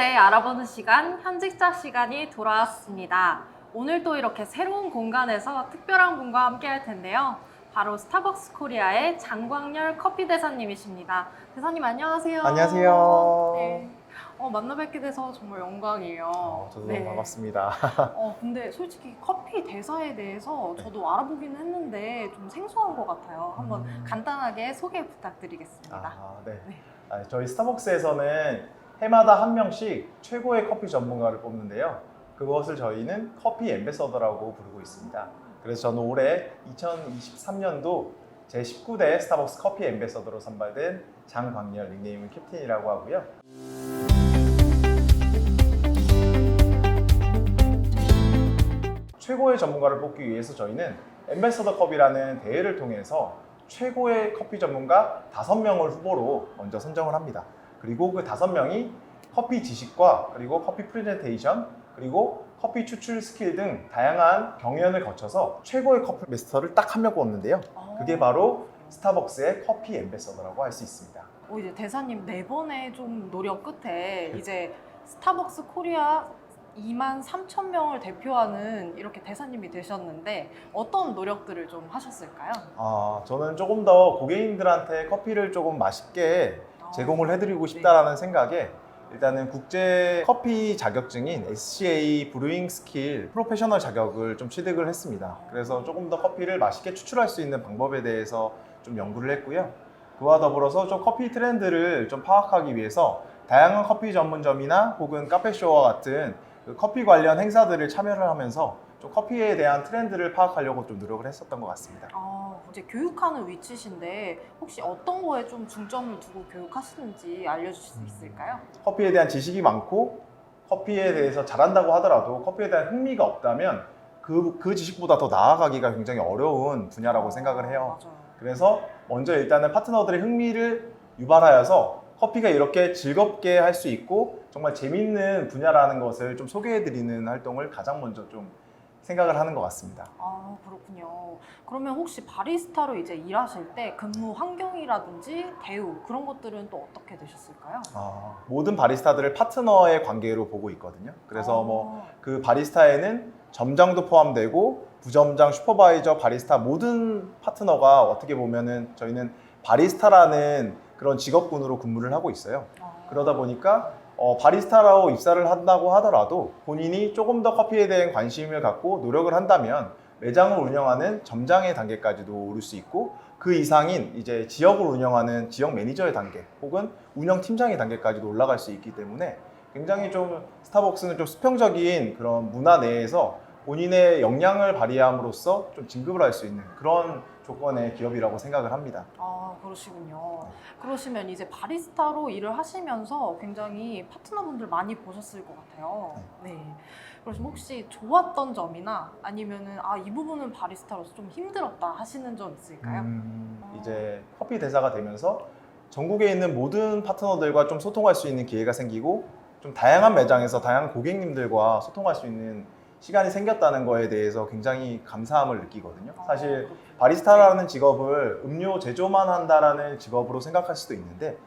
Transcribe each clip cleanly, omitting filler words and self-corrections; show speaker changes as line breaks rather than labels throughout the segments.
대해 알아보는 시간, 현직자 시간이 돌아왔습니다. 오늘 또 이렇게 새로운 공간에서 특별한 분과 함께 할 텐데요. 바로 스타벅스 코리아의 장광렬 커피 대사님이십니다. 대사님 안녕하세요.
안녕하세요.
네. 만나 뵙게 돼서 정말 영광이에요.
저도
네.
너무 반갑습니다.
근데 솔직히 커피 대사에 대해서 저도 알아보기는 했는데 좀 생소한 것 같아요. 한번 간단하게 소개 부탁드리겠습니다.
네.
네.
저희 스타벅스에서는 해마다 한 명씩 최고의 커피 전문가를 뽑는데요. 그것을 저희는 커피 앰베서더라고 부르고 있습니다. 그래서 저는 올해 2023년도 제19대 스타벅스 커피 앰베서더로 선발된 장광렬, 닉네임은 캡틴이라고 하고요. 최고의 전문가를 뽑기 위해서 저희는 앰베서더 컵이라는 대회를 통해서 최고의 커피 전문가 5명을 후보로 먼저 선정을 합니다. 그리고 그 5명이 커피 지식과 그리고 커피 프레젠테이션 그리고 커피 추출 스킬 등 다양한 경연을 거쳐서 최고의 커피 마스터를 딱 한 명 뽑는데요. 그게 바로 스타벅스의 커피 앰베서더라고 할 수 있습니다.
이제 대사님 4번의 좀 노력 끝에 이제 스타벅스 코리아 23,000명을 대표하는 이렇게 대사님이 되셨는데 어떤 노력들을 좀 하셨을까요?
저는 조금 더 고객님들한테 커피를 조금 맛있게 제공을 해드리고 싶다라는 생각에 일단은 국제 커피 자격증인 SCA 브루잉 스킬 프로페셔널 자격을 좀 취득을 했습니다. 그래서 조금 더 커피를 맛있게 추출할 수 있는 방법에 대해서 좀 연구를 했고요. 그와 더불어서 좀 커피 트렌드를 좀 파악하기 위해서 다양한 커피 전문점이나 혹은 카페쇼와 같은 그 커피 관련 행사들을 참여를 하면서 좀 커피에 대한 트렌드를 파악하려고 좀 노력을 했었던 것 같습니다.
이제 교육하는 위치신데 혹시 어떤 거에 좀 중점을 두고 교육하시는지 알려주실 수 있을까요?
커피에 대한 지식이 많고 커피에 대해서 잘한다고 하더라도 커피에 대한 흥미가 없다면 그 지식보다 더 나아가기가 굉장히 어려운 분야라고 생각을 해요.
맞아요.
그래서 먼저 일단은 파트너들의 흥미를 유발하여서 커피가 이렇게 즐겁게 할 수 있고 정말 재밌는 분야라는 것을 좀 소개해드리는 활동을 가장 먼저 좀 생각을 하는 것 같습니다.
그렇군요. 그러면 혹시 바리스타로 이제 일하실 때 근무 환경이라든지 대우 그런 것들은 또 어떻게 되셨을까요?
모든 바리스타들을 파트너의 관계로 보고 있거든요. 그래서 그 바리스타에는 점장도 포함되고 부점장, 슈퍼바이저, 바리스타 모든 파트너가 어떻게 보면은 저희는 바리스타라는 그런 직업군으로 근무를 하고 있어요. 그러다 보니까 바리스타로 입사를 한다고 하더라도 본인이 조금 더 커피에 대한 관심을 갖고 노력을 한다면 매장을 운영하는 점장의 단계까지도 오를 수 있고 그 이상인 이제 지역을 운영하는 지역 매니저의 단계 혹은 운영팀장의 단계까지도 올라갈 수 있기 때문에 굉장히 좀 스타벅스는 좀 수평적인 그런 문화 내에서 본인의 역량을 발휘함으로써 좀 진급을 할 수 있는 그런 조건의 기업이라고 생각을 합니다.
그러시군요. 그러시면 이제 바리스타로 일을 하시면서 굉장히 파트너분들 많이 보셨을 것 같아요. 네. 그래서 혹시 좋았던 점이나 아니면은 이 부분은 바리스타로서 좀 힘들었다 하시는 점 있을까요?
이제 커피 대사가 되면서 전국에 있는 모든 파트너들과 좀 소통할 수 있는 기회가 생기고 좀 다양한 매장에서 다양한 고객님들과 소통할 수 있는 시간이 생겼다는 거에 대해서 굉장히 감사함을 느끼거든요. 사실 바리스타라는 직업을 음료 제조만 한다라는 직업으로 생각할 수도 있는데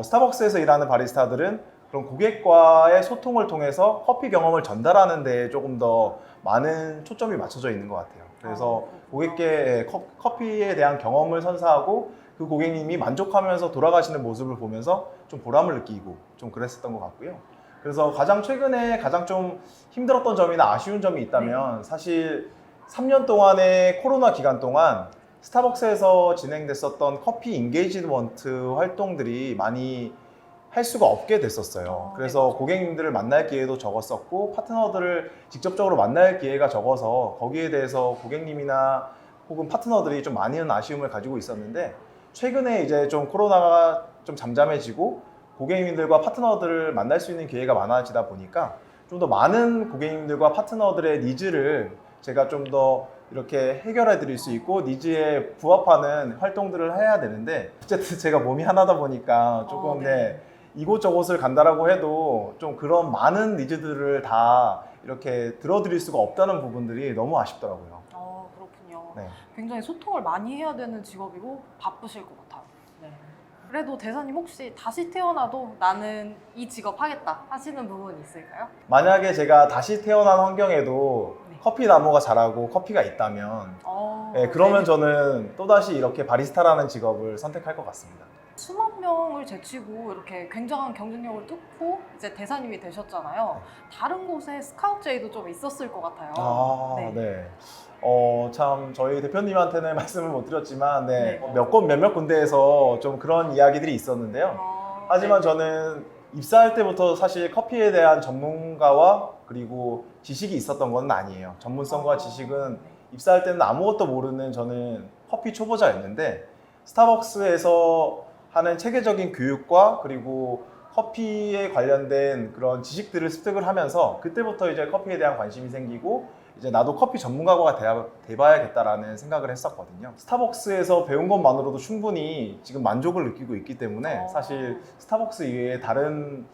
스타벅스에서 일하는 바리스타들은 그런 고객과의 소통을 통해서 커피 경험을 전달하는 데에 조금 더 많은 초점이 맞춰져 있는 것 같아요. 그래서 고객께 커피에 대한 경험을 선사하고 그 고객님이 만족하면서 돌아가시는 모습을 보면서 좀 보람을 느끼고 좀 그랬었던 것 같고요. 그래서 최근에 가장 좀 힘들었던 점이나 아쉬운 점이 있다면 사실 3년 동안의 코로나 기간 동안 스타벅스에서 진행됐었던 커피 인게이지먼트 활동들이 많이 할 수가 없게 됐었어요. 그래서 고객님들을 만날 기회도 적었었고 파트너들을 직접적으로 만날 기회가 적어서 거기에 대해서 고객님이나 혹은 파트너들이 좀 많은 아쉬움을 가지고 있었는데 최근에 이제 좀 코로나가 좀 잠잠해지고 고객님들과 파트너들을 만날 수 있는 기회가 많아지다 보니까 좀 더 많은 고객님들과 파트너들의 니즈를 제가 좀 더 이렇게 해결해 드릴 수 있고 니즈에 부합하는 활동들을 해야 되는데 어쨌든 제가 몸이 하나다 보니까 조금 이곳저곳을 간다라고 해도 좀 그런 많은 니즈들을 다 이렇게 들어드릴 수가 없다는 부분들이 너무 아쉽더라고요.
그렇군요.
네.
굉장히 소통을 많이 해야 되는 직업이고 바쁘실 것 같아요. 네. 그래도 대사님 혹시 다시 태어나도 나는 이 직업 하겠다 하시는 부분 있을까요?
만약에 제가 다시 태어난 환경에도
네.
커피 나무가 자라고 커피가 있다면 그러면
네.
저는 또다시 이렇게 바리스타라는 직업을 선택할 것 같습니다.
수만 명을 제치고 이렇게 굉장한 경쟁력을 뚫고 이제 대사님이 되셨잖아요. 다른 곳에 스카우트 제의도 좀 있었을 것 같아요.
네. 참 저희 대표님한테는 말씀을 못 드렸지만
네.
몇몇 군데에서 좀 그런 이야기들이 있었는데요. 하지만
네.
저는 입사할 때부터 사실 커피에 대한 전문가와 그리고 지식이 있었던 건 아니에요. 전문성과 지식은
네.
입사할 때는 아무것도 모르는 저는 커피 초보자였는데 스타벅스에서 하는 체계적인 교육과 그리고 커피에 관련된 그런 지식들을 습득을 하면서 그때부터 이제 커피에 대한 관심이 생기고 이제 나도 커피 전문가가 돼봐야겠다라는 생각을 했었거든요. 스타벅스에서 배운 것만으로도 충분히 지금 만족을 느끼고 있기 때문에 사실 스타벅스 이외에 다른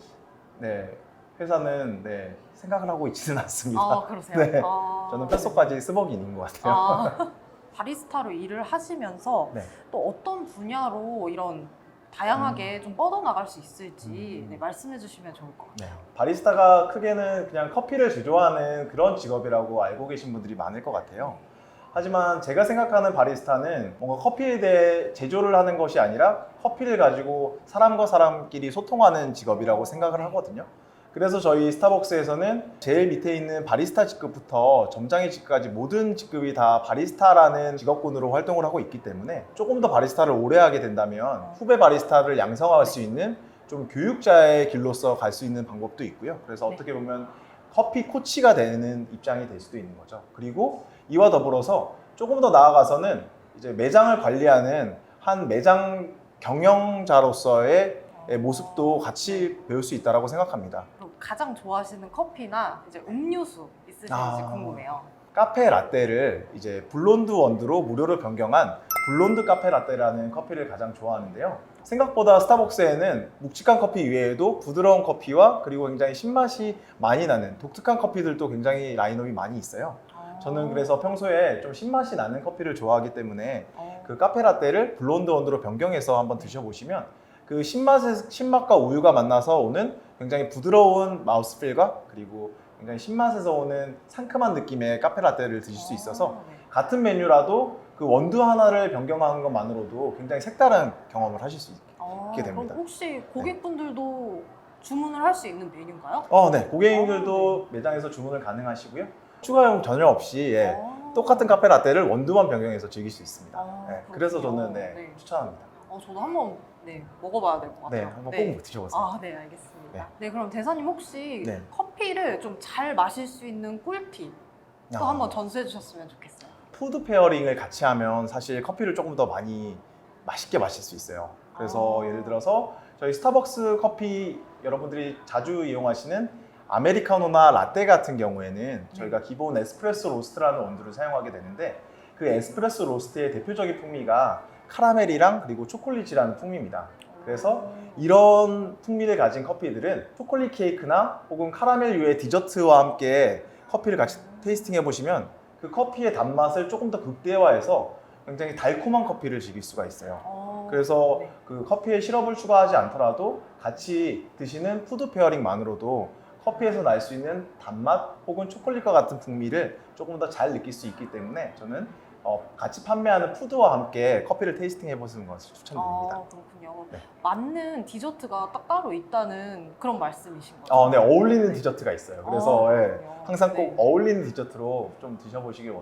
회사는 생각을 하고 있지는 않습니다.
그러세요?
네. 저는 뼛속까지 스벅인인 것 같아요.
바리스타로 일을 하시면서
네.
또 어떤 분야로 이런 다양하게 좀 뻗어나갈 수 있을지 말씀해 주시면 좋을 것 같아요.
바리스타가 크게는 그냥 커피를 제조하는 그런 직업이라고 알고 계신 분들이 많을 것 같아요. 하지만 제가 생각하는 바리스타는 뭔가 커피에 대해 제조를 하는 것이 아니라 커피를 가지고 사람과 사람끼리 소통하는 직업이라고 생각을 하거든요. 그래서 저희 스타벅스에서는 제일 밑에 있는 바리스타 직급부터 점장의 직급까지 모든 직급이 다 바리스타라는 직업군으로 활동을 하고 있기 때문에 조금 더 바리스타를 오래 하게 된다면 후배 바리스타를 양성할 수 있는 좀 교육자의 길로서 갈 수 있는 방법도 있고요. 그래서 어떻게 보면 커피 코치가 되는 입장이 될 수도 있는 거죠. 그리고 이와 더불어서 조금 더 나아가서는 이제 매장을 관리하는 한 매장 경영자로서의 모습도 같이 배울 수 있다고 생각합니다.
그럼 가장 좋아하시는 커피나 이제 음료수 있으신지 궁금해요.
카페 라떼를 이제 블론드 원두로 무료로 변경한 블론드 카페 라떼라는 커피를 가장 좋아하는데요. 생각보다 스타벅스에는 묵직한 커피 이외에도 부드러운 커피와 그리고 굉장히 신맛이 많이 나는 독특한 커피들도 굉장히 라인업이 많이 있어요. 저는 그래서 평소에 좀 신맛이 나는 커피를 좋아하기 때문에 그 카페 라떼를 블론드 원두로 변경해서 한번 드셔보시면 그 신맛과 우유가 만나서 오는 굉장히 부드러운 마우스필과 그리고 굉장히 신맛에서 오는 상큼한 느낌의 카페 라떼를 드실 수 있어서 같은 메뉴라도 그 원두 하나를 변경하는 것만으로도 굉장히 색다른 경험을 하실 수 있게 됩니다.
그럼 혹시 고객분들도 주문을 할 수 있는 메뉴인가요?
네. 고객님들도 매장에서 주문을 가능하시고요. 추가요금 전혀 없이 똑같은 카페 라떼를 원두만 변경해서 즐길 수 있습니다. 그래서 저는 추천합니다.
저도 한번 먹어봐야 될 것 같아요.
한번 꼭 드셔보세요.
네, 알겠습니다. 그럼 대사님 혹시
네.
커피를 좀 잘 마실 수 있는 꿀팁 또 한번 전수해 주셨으면 좋겠어요.
푸드 페어링을 같이 하면 사실 커피를 조금 더 많이 맛있게 마실 수 있어요. 그래서 예를 들어서 저희 스타벅스 커피 여러분들이 자주 이용하시는 아메리카노나 라떼 같은 경우에는 저희가 기본 에스프레소 로스트라는 원두를 사용하게 되는데 그 에스프레소 로스트의 대표적인 풍미가 카라멜이랑 그리고 초콜릿이라는 풍미입니다. 그래서 이런 풍미를 가진 커피들은 초콜릿 케이크나 혹은 카라멜류의 디저트와 함께 커피를 같이 테이스팅 해보시면 그 커피의 단맛을 조금 더 극대화해서 굉장히 달콤한 커피를 즐길 수가 있어요. 그래서 그 커피에 시럽을 추가하지 않더라도 같이 드시는 푸드 페어링만으로도 커피에서 날 수 있는 단맛 혹은 초콜릿과 같은 풍미를 조금 더 잘 느낄 수 있기 때문에 저는 같이 판매하는 푸드와 함께 커피를 테이스팅 해보시는 것을 추천드립니다.
그렇군요.
네.
맞는 디저트가 딱 따로 있다는 그런 말씀이신 거죠?
네, 어울리는 디저트가 있어요. 그래서
그렇군요.
항상 꼭 어울리는 디저트로 좀 드셔보시길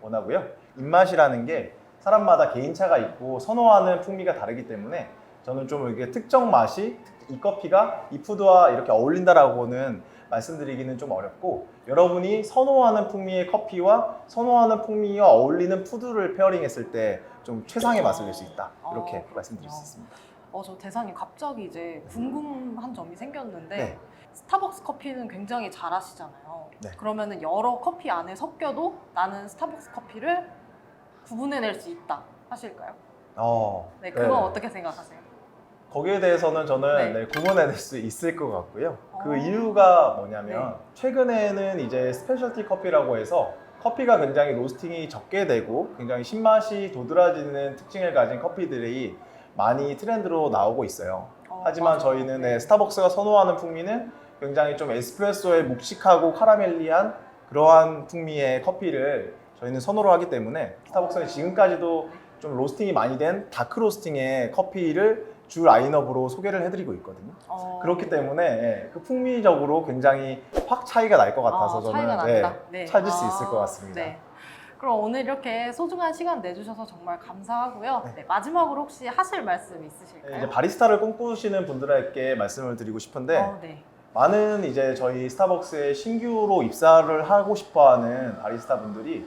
원하고요. 입맛이라는 게 사람마다 개인차가 있고 선호하는 풍미가 다르기 때문에 저는 좀 이게 특정 맛이 이 커피가 이 푸드와 이렇게 어울린다라고는 말씀드리기는 좀 어렵고 여러분이 선호하는 풍미의 커피와 선호하는 풍미와 어울리는 푸드를 페어링했을 때 좀 최상의 맛을 낼 수 있다 이렇게 말씀드릴 수 있습니다.
저 대사님 갑자기 이제 궁금한 점이 생겼는데
네.
스타벅스 커피는 굉장히 잘하시잖아요.
네.
그러면은 여러 커피 안에 섞여도 나는 스타벅스 커피를 구분해낼 수 있다 하실까요? 그건 어떻게 생각하세요?
거기에 대해서는 저는 구분해낼 수 있을 것 같고요. 그 이유가 뭐냐면 최근에는 이제 스페셜티 커피라고 해서 커피가 굉장히 로스팅이 적게 되고 굉장히 신맛이 도드라지는 특징을 가진 커피들이 많이 트렌드로 나오고 있어요. 하지만
맞아요.
저희는 스타벅스가 선호하는 풍미는 굉장히 좀 에스프레소의 묵직하고 카라멜리한 그러한 풍미의 커피를 저희는 선호를 하기 때문에 스타벅스는 지금까지도 좀 로스팅이 많이 된 다크 로스팅의 커피를 주 라인업으로 소개를 해드리고 있거든요. 그렇기 때문에 그 풍미적으로 굉장히 확 차이가 날 것 같아서
차이가
저는
난다. 네.
찾을 수 있을 것 같습니다.
네. 그럼 오늘 이렇게 소중한 시간 내주셔서 정말 감사하고요.
네.
네, 마지막으로 혹시 하실 말씀 있으실까요?
이제 바리스타를 꿈꾸시는 분들에게 말씀을 드리고 싶은데
네.
많은 이제 저희 스타벅스에 신규로 입사를 하고 싶어하는 바리스타 분들이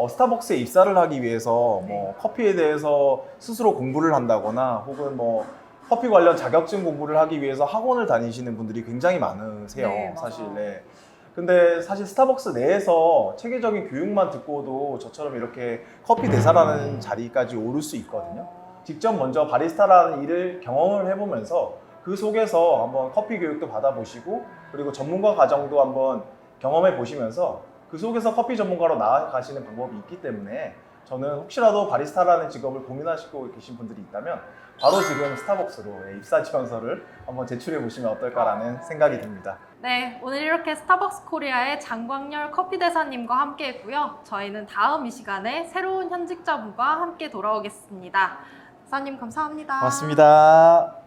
스타벅스에 입사를 하기 위해서 뭐 커피에 대해서 스스로 공부를 한다거나 혹은 뭐 커피 관련 자격증 공부를 하기 위해서 학원을 다니시는 분들이 굉장히 많으세요.
네, 맞아요.
사실. 네. 근데 사실 스타벅스 내에서 체계적인 교육만 듣고도 저처럼 이렇게 커피 대사라는 자리까지 오를 수 있거든요. 직접 먼저 바리스타라는 일을 경험을 해보면서 그 속에서 한번 커피 교육도 받아보시고 그리고 전문가 과정도 한번 경험해 보시면서 그 속에서 커피 전문가로 나아가시는 방법이 있기 때문에 저는 혹시라도 바리스타라는 직업을 고민하시고 계신 분들이 있다면 바로 지금 스타벅스로 입사 지원서를 한번 제출해 보시면 어떨까라는 생각이 듭니다.
네, 오늘 이렇게 스타벅스 코리아의 장광열 커피 대사님과 함께 했고요. 저희는 다음 이 시간에 새로운 현직자분과 함께 돌아오겠습니다. 대사님 감사합니다.
고맙습니다.